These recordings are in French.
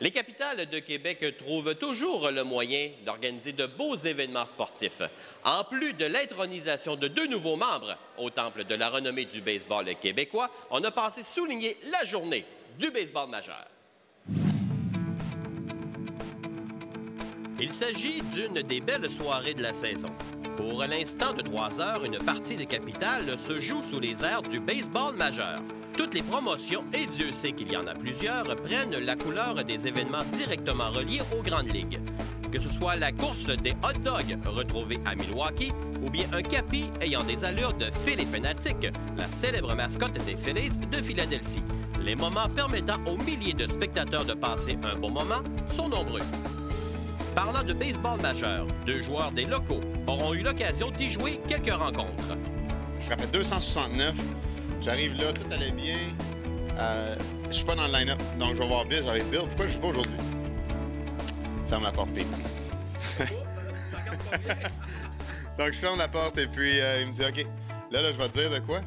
Les capitales de Québec trouvent toujours le moyen d'organiser de beaux événements sportifs. En plus de l'intronisation de 2 nouveaux membres au temple de la renommée du baseball québécois, on a pensé souligner la journée du baseball majeur. Il s'agit d'une des belles soirées de la saison. Pour l'instant de 3 heures, une partie des capitales se joue sous les airs du baseball majeur. Toutes les promotions, et Dieu sait qu'il y en a plusieurs, prennent la couleur des événements directement reliés aux grandes ligues. Que ce soit la course des hot dogs retrouvée à Milwaukee ou bien un capi ayant des allures de Philly Fanatic, la célèbre mascotte des Phillies de Philadelphie. Les moments permettant aux milliers de spectateurs de passer un bon moment sont nombreux. Parlant de baseball majeur, 2 joueurs des locaux auront eu l'occasion d'y jouer quelques rencontres. Je frappais 269. J'arrive là, tout allait bien. Je suis pas dans le line-up, donc je vais voir Bill. J'arrive, Bill, pourquoi je joue pas aujourd'hui? Ferme la porte, P. Donc je ferme la porte et puis il me dit, OK, là, je vais te dire de quoi,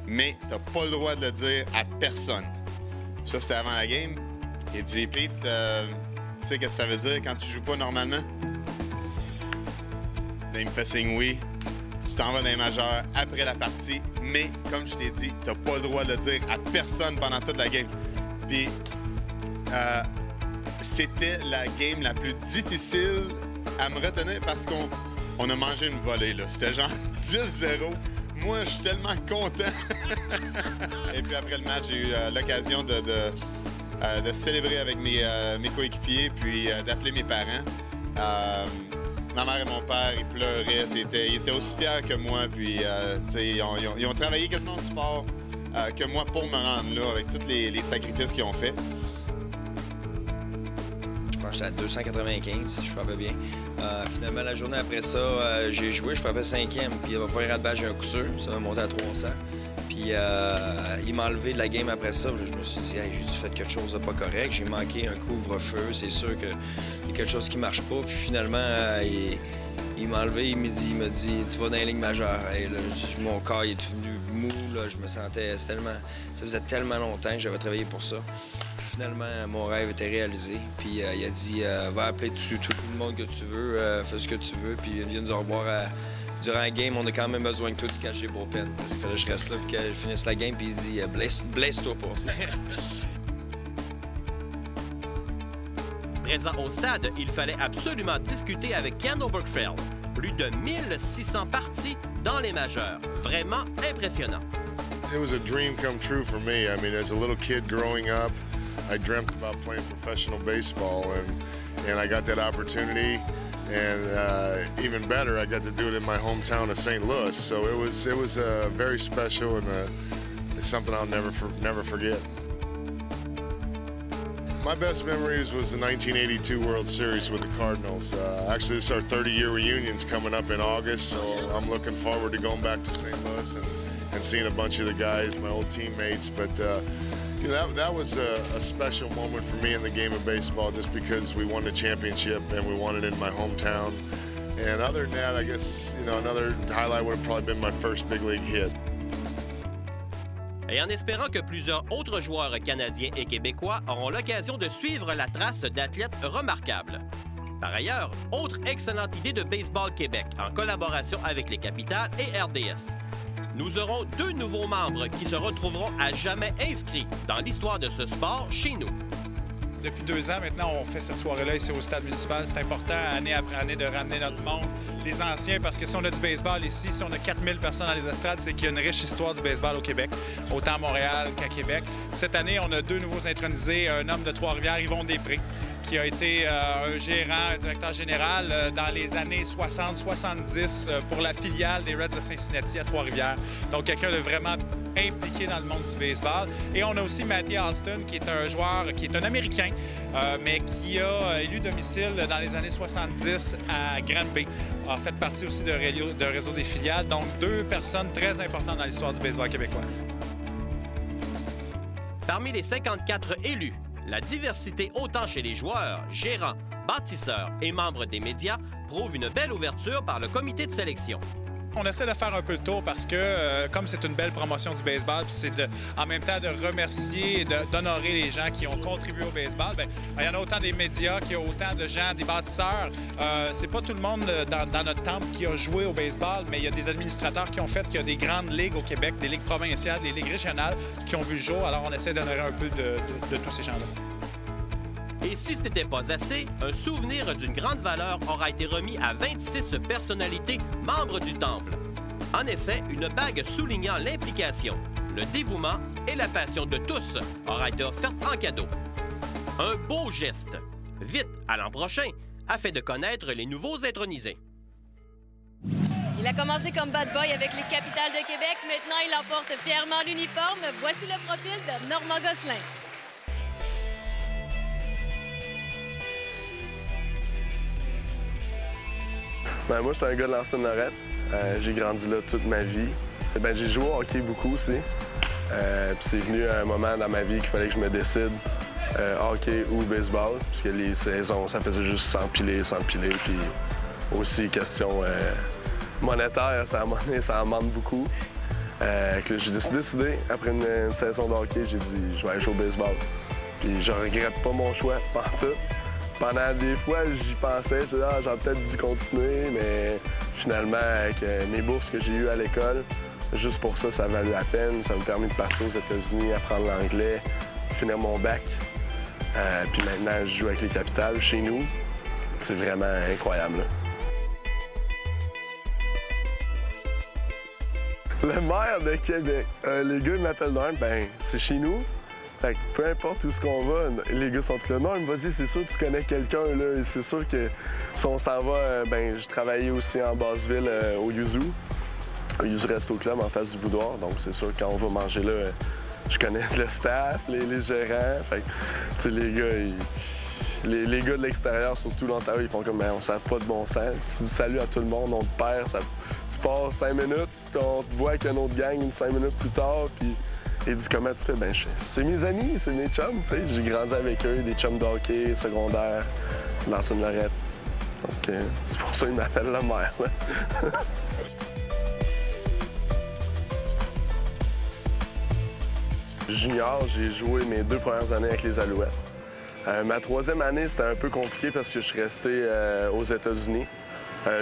mais t'as pas le droit de le dire à personne. Ça, c'était avant la game. Il dit, Pete, tu sais qu'est-ce que ça veut dire quand tu joues pas normalement? Là, il me fait signe oui. Tu t'en vas dans les majeurs après la partie, mais comme je t'ai dit, tu n'as pas le droit de le dire à personne pendant toute la game. Puis, c'était la game la plus difficile à me retenir parce qu'on a mangé une volée, là. C'était genre 10-0. Moi, je suis tellement content. Et puis après le match, j'ai eu l'occasion de célébrer avec mes coéquipiers, puis d'appeler mes parents. Ma mère et mon père, ils pleuraient. Ils étaient aussi fiers que moi. Puis, ils ont travaillé quasiment aussi fort que moi pour me rendre là, avec tous les sacrifices qu'ils ont fait. Je pense que j'étais à 295, si je frappais bien. Finalement, la journée après ça, j'ai joué, je frappais 5e. Puis, il m'a pas de badge, j'ai un coup sûr. Ça m'a monté à 300. Puis, il m'a enlevé de la game après ça. Je me suis dit, hey, j'ai-tu fait quelque chose de pas correct? J'ai manqué un couvre-feu. C'est sûr qu'il y a quelque chose qui marche pas. Puis, finalement, il m'a enlevé. Il m'a dit, tu vas dans les lignes majeures. Hey, là, mon corps il est devenu mou. Là, je me sentais ça faisait tellement longtemps que j'avais travaillé pour ça. Puis, finalement, mon rêve était réalisé. Puis, il a dit, va appeler tout le monde que tu veux. Fais ce que tu veux. Puis, viens nous revoir durant la game, on a quand même besoin que toi tu caches les bullpen. Parce que je reste là et que je finisse la game, puis il dit blesse-toi pas. Présent au stade, il fallait absolument discuter avec Ken Oberkfell. Plus de 1600 parties dans les majeurs. Vraiment impressionnant. It was a dream come true for me. I mean, as a little kid growing up, I dreamt about playing professional baseball, and I got that opportunity. And even better, I got to do it in my hometown of St. Louis. So it was very special, and it's something I'll never forget. My best memories was the 1982 World Series with the Cardinals. Actually, this is our 30-year reunions coming up in August, so I'm looking forward to going back to St. Louis and seeing a bunch of the guys, my old teammates. But you know, that was a special moment for me in the game of baseball just because we won the championship and we won it in my hometown. And other than that, I guess, you know, another highlight would have probably been my first big league hit. Et en espérant que plusieurs autres joueurs canadiens et québécois auront l'occasion de suivre la trace d'athlètes remarquables. Par ailleurs, autre excellente idée de Baseball Québec en collaboration avec les Capitales et RDS. Nous aurons 2 nouveaux membres qui se retrouveront à jamais inscrits dans l'histoire de ce sport chez nous. Depuis 2 ans, maintenant, on fait cette soirée-là ici au stade municipal. C'est important, année après année, de ramener notre monde, les anciens, parce que si on a du baseball ici, si on a 4000 personnes dans les estrades, c'est qu'il y a une riche histoire du baseball au Québec, autant à Montréal qu'à Québec. Cette année, on a 2 nouveaux intronisés, un homme de Trois-Rivières, Yvon Després, qui a été un gérant, un directeur général dans les années 60-70 pour la filiale des Reds de Cincinnati à Trois-Rivières. Donc, quelqu'un de vraiment impliqué dans le monde du baseball. Et on a aussi Matty Alston, qui est un joueur, qui est un Américain, mais qui a élu domicile dans les années 70 à Granby. A fait partie aussi de réseau des filiales. Donc, 2 personnes très importantes dans l'histoire du baseball québécois. Parmi les 54 élus, la diversité autant chez les joueurs, gérants, bâtisseurs et membres des médias prouve une belle ouverture par le comité de sélection. On essaie de faire un peu le tour parce que, comme c'est une belle promotion du baseball, puis c'est en même temps de remercier et d'honorer les gens qui ont contribué au baseball, bien, il y en a autant des médias, qu'il y a autant de gens, des bâtisseurs. C'est pas tout le monde dans notre temple qui a joué au baseball, mais il y a des administrateurs qui ont fait qu'il y a des grandes ligues au Québec, des ligues provinciales, des ligues régionales qui ont vu le jour. Alors, on essaie d'honorer un peu de tous ces gens-là. Et si ce n'était pas assez, un souvenir d'une grande valeur aura été remis à 26 personnalités membres du Temple. En effet, une bague soulignant l'implication, le dévouement et la passion de tous aura été offerte en cadeau. Un beau geste. Vite, à l'an prochain, afin de connaître les nouveaux intronisés. Il a commencé comme bad boy avec les Capitals de Québec. Maintenant, il emporte fièrement l'uniforme. Voici le profil de Normand Gosselin. Ben, moi, je suis un gars de Lansing-Lorette. J'ai grandi là toute ma vie. Ben, j'ai joué au hockey beaucoup aussi. Puis c'est venu un moment dans ma vie qu'il fallait que je me décide hockey ou baseball, puisque les saisons, ça faisait juste s'empiler. Puis aussi, question monétaire, ça en manque beaucoup. J'ai décidé, après une saison de hockey, j'ai dit je vais aller jouer au baseball. Puis je regrette pas mon choix partout. Pendant des fois, j'y pensais, je disais, j'aurais peut-être dû continuer, mais finalement, avec mes bourses que j'ai eues à l'école, juste pour ça, ça a valu la peine. Ça m'a permis de partir aux États-Unis, apprendre l'anglais, finir mon bac. Puis maintenant, je joue avec les Capitals chez nous. C'est vraiment incroyable. Là. Le maire de Québec, les gars, ils m'appellent Norm, ben c'est chez nous. Fait que peu importe où ce qu'on va, les gars sont là. Non, vas-y, c'est sûr que tu connais quelqu'un, là. C'est sûr que si on s'en va, ben je travaillais aussi en Basseville au Yuzu. Au Yuzu Resto Club en face du boudoir. Donc c'est sûr que quand on va manger là, je connais le staff, les gérants. Fait que, tu sais, les gars, les gars de l'extérieur, surtout l'Ontario, ils font comme, ben, on sert pas de bon sens. Tu dis salut à tout le monde, on te perd. Tu pars 5 minutes, on te voit avec une autre gang 5 minutes plus tard, puis il dit comment tu fais? Ben je fais, c'est mes amis, c'est mes chums, tu sais. J'ai grandi avec eux, des chums de hockey, secondaire, Lansing-Lorette. Donc c'est pour ça qu'ils m'appellent le maire. Junior, j'ai joué mes 2 premières années avec les Alouettes. Ma 3e année, c'était un peu compliqué parce que je suis resté aux États-Unis,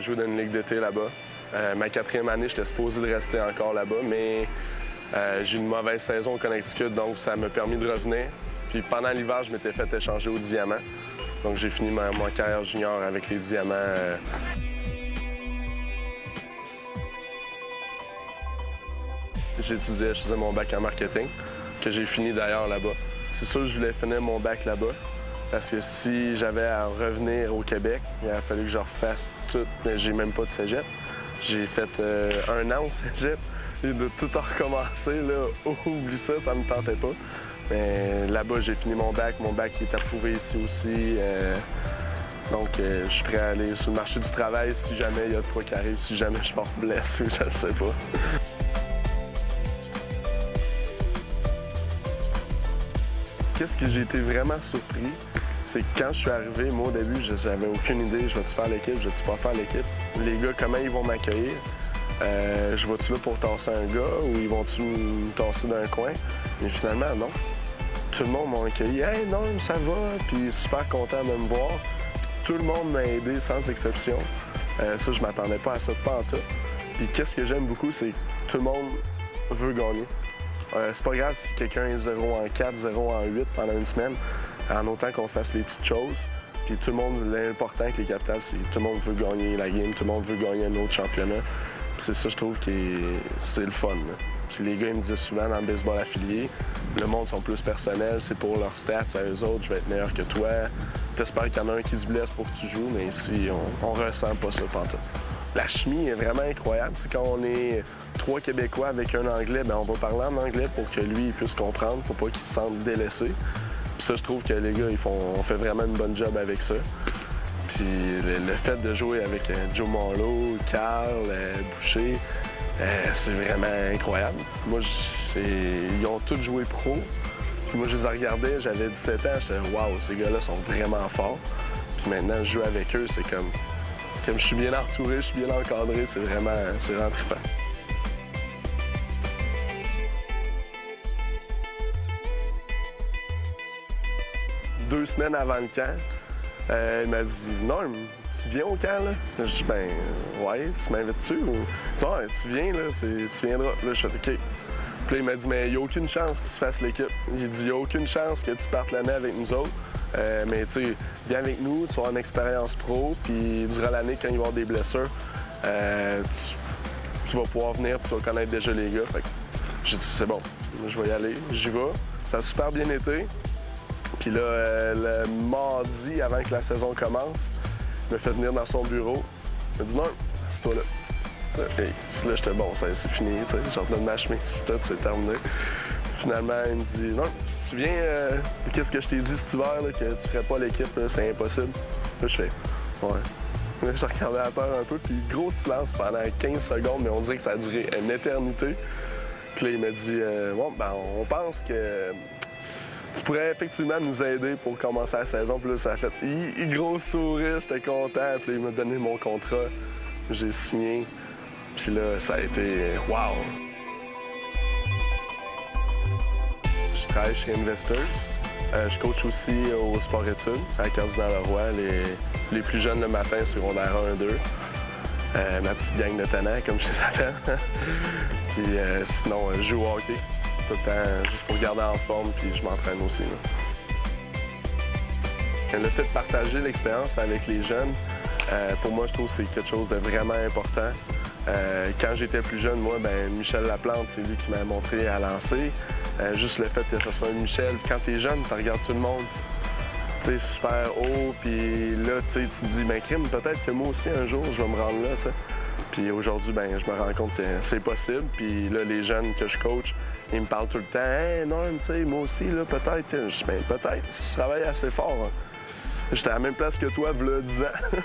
jouer dans une ligue d'été là-bas. Ma 4e année, j'étais supposé de rester encore là-bas, mais j'ai eu une mauvaise saison au Connecticut, donc ça m'a permis de revenir. Puis pendant l'hiver, je m'étais fait échanger au Diamant. Donc j'ai fini ma carrière junior avec les Diamants. J'étudiais, je faisais mon bac en marketing, que j'ai fini d'ailleurs là-bas. C'est sûr que je voulais finir mon bac là-bas, parce que si j'avais à revenir au Québec, il a fallu que je refasse tout, mais j'ai même pas de cégep. J'ai fait 1 an au cégep. Et de tout recommencer, là, oublie ça, ça me tentait pas. Mais là-bas, j'ai fini mon bac est approuvé ici aussi. Donc, je suis prêt à aller sur le marché du travail si jamais il y a de quoi qui arrive, si jamais je me blesse ou je ne sais pas. Qu'est-ce que j'ai été vraiment surpris, c'est que quand je suis arrivé, moi, au début, j'avais aucune idée, je vais-tu faire l'équipe, je vais-tu pas faire l'équipe. Les gars, comment ils vont m'accueillir? Je vais-tu là pour tasser un gars ou ils vont-tu me tasser d'un coin? Mais finalement, non. Tout le monde m'a accueilli. « Hey, non, ça va! » Puis super content de me voir. Puis tout le monde m'a aidé sans exception. Ça, je m'attendais pas à ça, pas en tout. Puis qu'est-ce que j'aime beaucoup, c'est que tout le monde veut gagner. C'est pas grave si quelqu'un est 0 en 4, 0 en 8 pendant une semaine, en autant qu'on fasse les petites choses. Puis tout le monde, l'important avec les Capitals, c'est que tout le monde veut gagner la game, tout le monde veut gagner un autre championnat. C'est ça, je trouve, que c'est le fun. Là. Puis les gars, ils me disaient souvent dans le baseball affilié, le monde sont plus personnels, c'est pour leurs stats, à eux autres, je vais être meilleur que toi. T'espères qu'il y en a un qui se blesse pour que tu joues, mais ici, on ressent pas ça pantoute. La chimie est vraiment incroyable. C'est quand on est 3 Québécois avec un Anglais, bien, on va parler en anglais pour que lui il puisse comprendre, pour pas qu'il se sente délaissé. Puis ça, je trouve que les gars, on fait vraiment une bonne job avec ça. Puis le fait de jouer avec Joe Marleau, Carl, Boucher, c'est vraiment incroyable. Moi, ils ont tous joué pro. Puis moi, je les regardais, j'avais 17 ans, j'étais « Wow, ces gars-là sont vraiment forts ». Puis maintenant, je joue avec eux, c'est comme... Comme je suis bien entouré, je suis bien encadré, c'est vraiment trippant. Deux semaines avant le camp, il m'a dit « Norm, tu viens au camp, là? » Je dis « Ben, ouais, tu m'invites-tu? » Tu vois, tu viens, là, tu viendras. Là, je fais « OK. » Puis là, il m'a dit « Mais il n'y a aucune chance que tu fasses l'équipe. » J'ai dit « Il n'y a aucune chance que tu partes l'année avec nous autres. Mais tu sais, viens avec nous, tu vas avoir une expérience pro, puis durant l'année, quand il va y avoir des blessures, tu vas pouvoir venir, puis tu vas connaître déjà les gars. » Fait que j'ai dit « C'est bon, je vais y aller. » J'y vais. Ça a super bien été. Puis là, le mardi, avant que la saison commence, il m'a fait venir dans son bureau. Il m'a dit « Non, c'est toi là. » Là, j'étais bon, c'est fini, tu sais, j'en venais de ma chemise, tout, c'est terminé. Finalement, il me dit « Non, tu te souviens qu'est-ce que je t'ai dit cet hiver, là, que tu ferais pas l'équipe, c'est impossible. » Là, je fais « Ouais. » Là, je regardais à terre un peu, puis gros silence pendant 15 secondes, mais on dirait que ça a duré une éternité. Puis là, il m'a dit « Bon, ben, on pense que tu pourrais effectivement nous aider pour commencer la saison. » Puis là, ça a fait gros sourire, j'étais content. Puis là, il m'a donné mon contrat, j'ai signé. Puis là, ça a été wow! Je travaille chez Investors. Je coach aussi au sport-études à Cardinal-Leroy, les plus jeunes le matin, secondaire 1-2. Ma petite gang de tannants, comme je les appelle. Puis sinon, je joue au hockey tout le temps, juste pour garder en forme, puis je m'entraîne aussi. Là. Le fait de partager l'expérience avec les jeunes, pour moi, je trouve que c'est quelque chose de vraiment important. Quand j'étais plus jeune, moi, ben, Michel Laplante, c'est lui qui m'a montré à lancer. Juste le fait que ce soit Michel, quand t'es jeune, tu regardes tout le monde, tu sais, super haut, puis là, tu te dis, ben crime, peut-être que moi aussi, un jour, je vais me rendre là, tu sais. Puis aujourd'hui, ben, je me rends compte que c'est possible, puis là, les jeunes que je coach, ils me parlent tout le temps, « Hey, Norm, tu sais, moi aussi, là, peut-être. » Je dis, ben, peut-être, si tu travailles assez fort. Hein. J'étais à la même place que toi, v'là 10 ans.